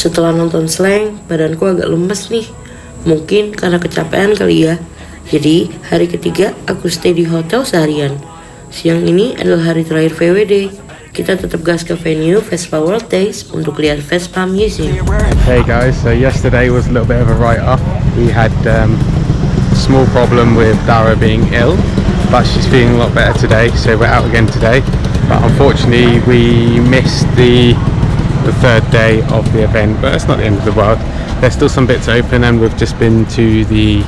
Setelah nonton SLANK, badanku agak lemes nih. Mungkin karena kecapean kali ya. Jadi hari ketiga aku stay di hotel seharian. Siang ini adalah hari terakhir VWD. Kita tetap gas ke venue Vespa World Days untuk lihat Vespa Museum. Hey guys, so yesterday was a little bit of a write-off. We had a small problem with Dara being ill, but she's feeling a lot better today, so we're out again today. But unfortunately we missed the third day of the event, but it's not the end of the world. There's still some bits open and we've just been to the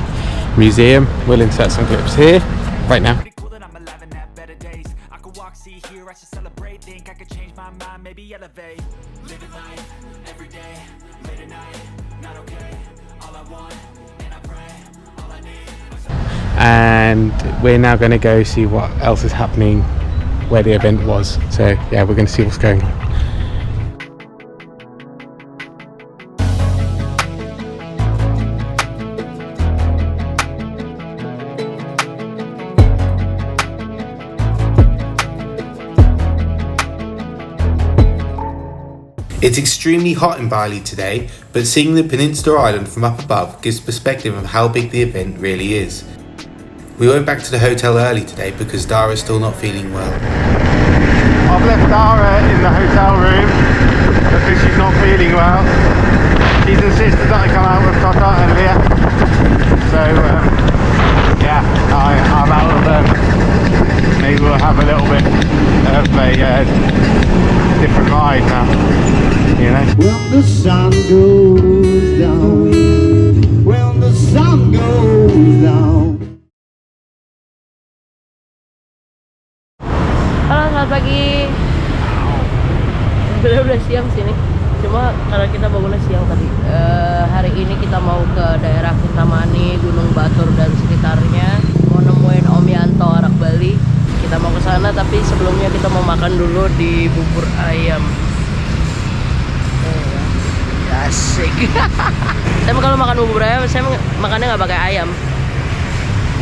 museum. We'll insert some clips here right now. And we're now going to go see what else is happening where the event was. So yeah, we're going to see what's going on. It's extremely hot in Bali today, but seeing the peninsula island from up above gives perspective of how big the event really is. We went back to the hotel early today because Dara's still not feeling well. I've left Dara in the hotel room because she's not feeling well. She's insisted that I come out with Cotta and Leah. So yeah, I'm out of them. Maybe we'll have a little bit of a different ride now, you know. When the sun goes down, when the sun goes down. Halo, selamat pagi. Udah siang sini. Cuma karena kita bangunnya siang tadi. Hari ini kita mau ke daerah Kintamani, Gunung Batur dan sekitarnya. Mau nemuin Om Yanto anak Bali. Kita mau ke sana, tapi sebelumnya kita mau makan dulu di bubur ayam. Asik. Tapi kalau makan bubur ayam, saya makannya nggak pakai ayam.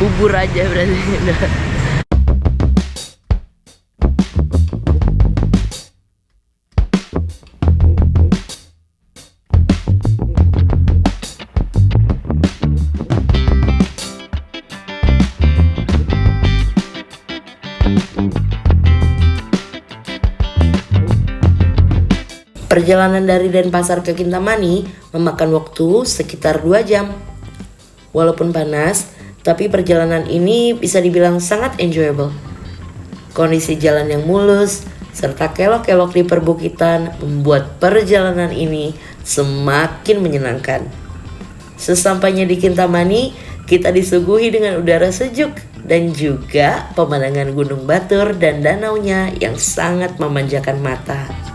Bubur aja berarti. Perjalanan dari Denpasar ke Kintamani memakan waktu sekitar 2 jam. Walaupun panas, tapi perjalanan ini bisa dibilang sangat enjoyable. Kondisi jalan yang mulus, serta kelok-kelok di perbukitan membuat perjalanan ini semakin menyenangkan. Sesampainya di Kintamani, kita disuguhi dengan udara sejuk dan juga pemandangan Gunung Batur dan danaunya yang sangat memanjakan mata.